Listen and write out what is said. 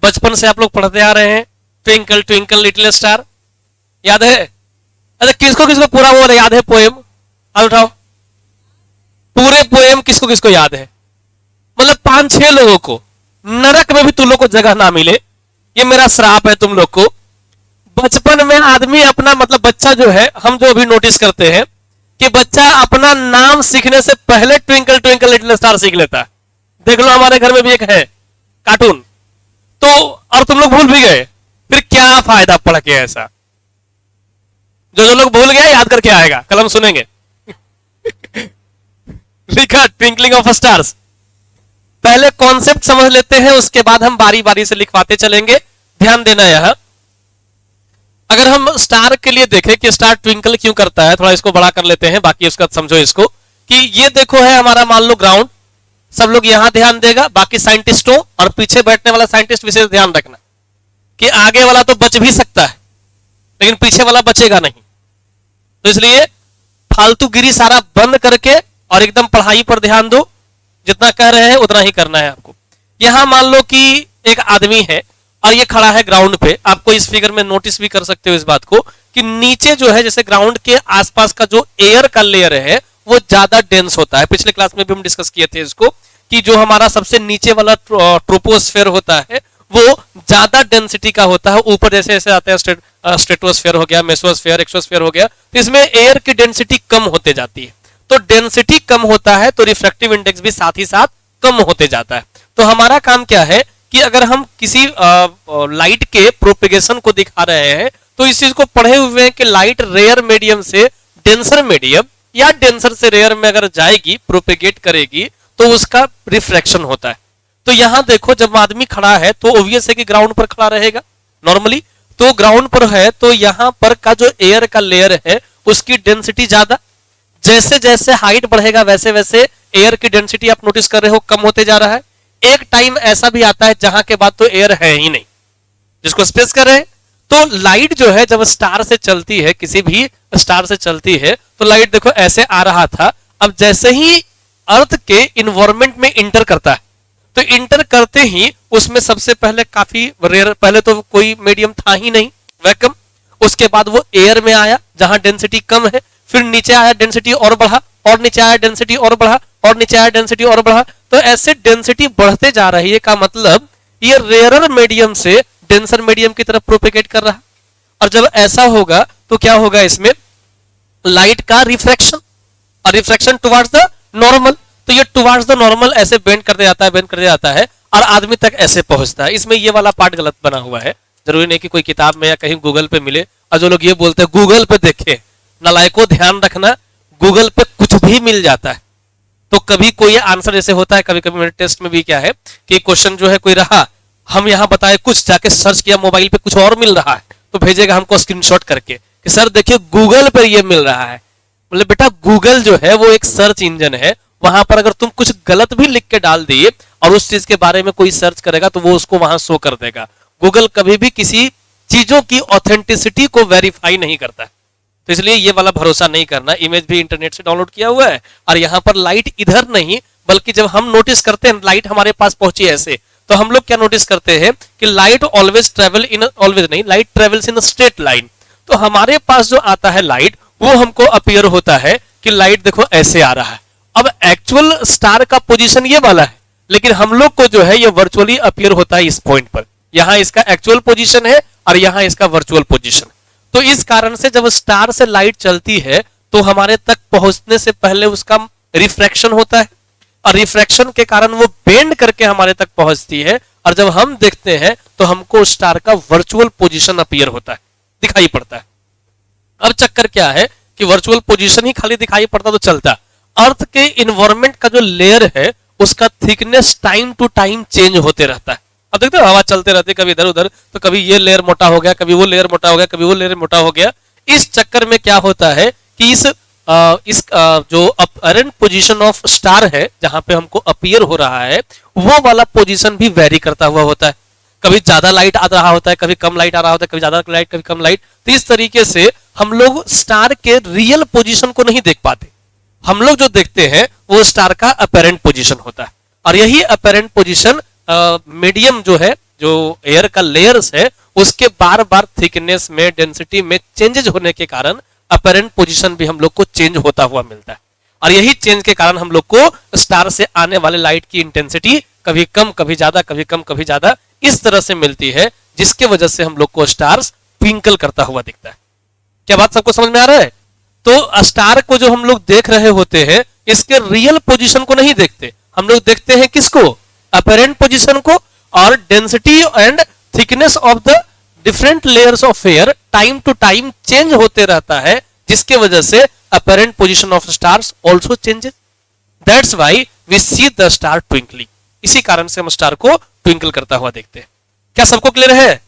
बचपन से आप लोग पढ़ते आ रहे हैं, ट्विंकल ट्विंकल लिटिल स्टार, याद है? अच्छा किसको किसको पूरा वो याद है पोएम? हाथ उठाओ। पूरे पोएम किसको किसको याद है? मतलब 5-6 लोगों को। नरक में भी तुम लोग को जगह ना मिले, ये मेरा श्राप है तुम लोग को। बचपन में आदमी अपना मतलब बच्चा जो है, हम जो अभी नोटिस करते हैं कि बच्चा अपना नाम सीखने से पहले ट्विंकल ट्विंकल लिटिल स्टार सीख लेता है। देख लो हमारे घर में भी एक है कार्टून, तो और तुम लोग भूल भी गए, फिर क्या फायदा पढ़ के ऐसा? जो लोग भूल गए याद करके आएगा, कलम सुनेंगे। लिखा ट्विंकलिंग ऑफ स्टार्स। पहले कॉन्सेप्ट समझ लेते हैं, उसके बाद हम बारी बारी से लिखवाते चलेंगे। ध्यान देना यह, अगर हम स्टार के लिए देखें कि स्टार ट्विंकल क्यों करता है, थोड़ा इसको बड़ा कर लेते हैं, बाकी उसका समझो इसको कि ये देखो है हमारा मान लो ग्राउंड, सब लोग यहां ध्यान देगा, बाकी साइंटिस्टों और पीछे बैठने वाला साइंटिस्ट विशेष ध्यान रखना कि आगे वाला तो बच भी सकता है लेकिन पीछे वाला बचेगा नहीं। तो इसलिए फालतूगिरी सारा बंद करके और एकदम पढ़ाई पर ध्यान दो, जितना कह रहे हैं उतना ही करना है आपको। यहां मान लो कि एक आदमी है और ये खड़ा है ग्राउंड पे, आपको इस फिगर में नोटिस भी कर सकते हो इस बात को कि नीचे जो है जैसे ग्राउंड के आसपास का जो एयर का लेयर है वो ज्यादा डेंस होता है। पिछले क्लास में भी हम डिस्कस किए थे इसको कि जो हमारा सबसे नीचे वाला ट्रोपोस्फेयर होता है वो ज्यादा डेंसिटी का होता है। ऊपर जैसे जैसे आते हैं स्ट्रेटोस्फेयर हो गया, मेसोस्फेयर, एक्सोस्फेयर हो गया, तो इसमें एयर की डेंसिटी कम होते जाती है। तो डेंसिटी कम होता है तो रिफ्रैक्टिव इंडेक्स भी साथ ही साथ कम होते जाता है। तो हमारा काम क्या है कि अगर हम किसी लाइट के प्रोपेगेशन को दिखा रहे हैं तो इस चीज को पढ़े हुए हैं कि लाइट रेयर मीडियम से डेंसर मीडियम या डेंसर से रेयर में अगर जाएगी, प्रोपेगेट करेगी, तो उसका रिफ्रैक्शन होता है। तो यहां देखो जब आदमी खड़ा है तो ऑब्वियस है कि ग्राउंड पर खड़ा रहेगा नॉर्मली, तो ग्राउंड पर है तो यहां पर का जो एयर का लेयर है उसकी डेंसिटी ज्यादा, जैसे जैसे हाइट बढ़ेगा वैसे वैसे एयर की डेंसिटी आप नोटिस कर रहे हो कम होते जा रहा है। एक टाइम ऐसा भी आता है जहां के बाद तो एयर है ही नहीं, जिसको स्पेस कर रहे हैं। तो लाइट जो है जब स्टार से चलती है, किसी भी स्टार से चलती है, तो लाइट देखो ऐसे आ रहा था, अब जैसे ही अर्थ के इन्वायरमेंट में इंटर करता है तो इंटर करते ही उसमें सबसे पहले काफी रेयर, पहले तो कोई मीडियम था ही नहीं, वैक्यूम, उसके बाद वो एयर में आया जहां डेंसिटी कम है, फिर नीचे आया डेंसिटी और बढ़ा, और नीचे आया डेंसिटी और बढ़ा, और नीचे आया डेंसिटी और बढ़ा। तो ऐसे डेंसिटी बढ़ते जा रही है, का मतलब ये रेयरर मीडियम से डेंसर मीडियम की तरफ प्रोपेगेट कर रहा। और जब ऐसा होगा तो क्या होगा, इसमें लाइट का रिफ्रैक्शन, और रिफ्रैक्शन टुवर्ड्स द नॉर्मल, तो ये टुवर्ड्स द नॉर्मल ऐसे बेंड करते जाता है, बेंड करते जाता है और आदमी तक ऐसे पहुंचता है। इसमें ये वाला पार्ट गलत बना हुआ है, जरूरी नहीं कि कोई किताब में या कहीं गूगल पे मिले। और जो लोग ये बोलते हैं गूगल पे देखे, नालायकों ध्यान रखना, गूगल पे कुछ भी मिल जाता है। तो कभी कोई आंसर जैसे होता है, कभी कभी मेरे टेस्ट में भी क्या है कि क्वेश्चन जो है कोई रहा, हम यहां बताए कुछ, जाके सर्च किया मोबाइल पे कुछ और मिल रहा है, तो भेजेगा हमको स्क्रीनशॉट करके कि सर देखिए गूगल पर ये मिल रहा है। मतलब बेटा गूगल जो है वो एक सर्च इंजन है, वहां पर अगर तुम कुछ गलत भी लिख के डाल दिए और उस चीज के बारे में कोई सर्च करेगा तो वो उसको वहां शो कर देगा। गूगल कभी भी किसी चीजों की ऑथेंटिसिटी को वेरीफाई नहीं करता है, तो इसलिए ये वाला भरोसा नहीं करना। इमेज भी इंटरनेट से डाउनलोड किया हुआ है, और यहाँ पर लाइट इधर नहीं बल्कि जब हम नोटिस करते हैं लाइट हमारे पास पहुंची ऐसे, तो हम लोग क्या नोटिस करते हैं कि light always travel in, always नहीं, light travels in straight line. तो हमारे पास जो आता है लाइट वो हमको अपीयर होता है कि लाइट देखो ऐसे आ रहा है। अब एक्चुअल स्टार का पोजीशन ये वाला है, लेकिन हम लोग को जो है ये वर्चुअली अपीयर होता है इस पॉइंट पर। यहां इसका एक्चुअल पोजीशन है और यहां इसका वर्चुअल पोजीशन। तो इस कारण से जब स्टार से लाइट चलती है तो हमारे तक पहुंचने से पहले उसका रिफ्रैक्शन होता है, और रिफ्रैक्शन के कारण वो बेंड करके हमारे तक पहुंचती है, और जब हम देखते हैं तो हमको स्टार का वर्चुअल पोजीशन अपीयर होता है, दिखाई पड़ता है। अब चक्कर क्या है कि वर्चुअल पोजीशन ही खाली दिखाई पड़ता तो चलता, अर्थ के इन्वायरमेंट का जो लेयर है उसका thickness time to time change होते रहता है। अब देखते हो हवा चलते रहती है, कभी इधर उधर, तो कभी ये लेयर मोटा हो गया, कभी वो लेयर मोटा हो गया, कभी वो लेयर मोटा हो गया। इस चक्कर में क्या होता है कि जो अपरेंट पोजीशन ऑफ स्टार है जहां पे हमको अपीयर हो रहा है वो वाला पोजीशन भी वेरी करता हुआ होता है। कभी ज्यादा लाइट आ रहा होता है, कभी कम लाइट आ रहा होता है, कभी ज्यादा लाइट कभी कम लाइट। तो इस तरीके से हम लोग स्टार के रियल पोजीशन को नहीं देख पाते, हम लोग जो देखते हैं वो स्टार का अपरेंट पोजीशन होता है। और यही अपरेंट पोजीशन मीडियम जो है जो एयर का लेयर्स है उसके बार बार थिकनेस में, डेंसिटी में चेंजेस होने के कारण अपरेंट पोजीशन भी हम लोग को चेंज होता हुआ मिलता है। और यही चेंज के कारण हम लोग को स्टार से आने वाले लाइट की इंटेंसिटी कभी कम कभी ज्यादा, कभी कम कभी ज्यादा इस तरह से मिलती है, जिसके वजह से हम लोग को स्टार्स ट्विंकल करता हुआ दिखता है। क्या बात सबको समझ में आ रहा है? तो स्टार को जो हम लोग देख रहे होते हैं इसके रियल पोजीशन को नहीं देखते, हम लोग देखते हैं किसको? अपरेंट पोजीशन को। और density and thickness of the different layers of air time to time change होते रहता है, जिसके वजह से apparent position of stars also changes. That's why we see the star twinkling. इसी कारण से हम स्टार को ट्विंकल करता हुआ देखते हैं। क्या सबको क्लियर है?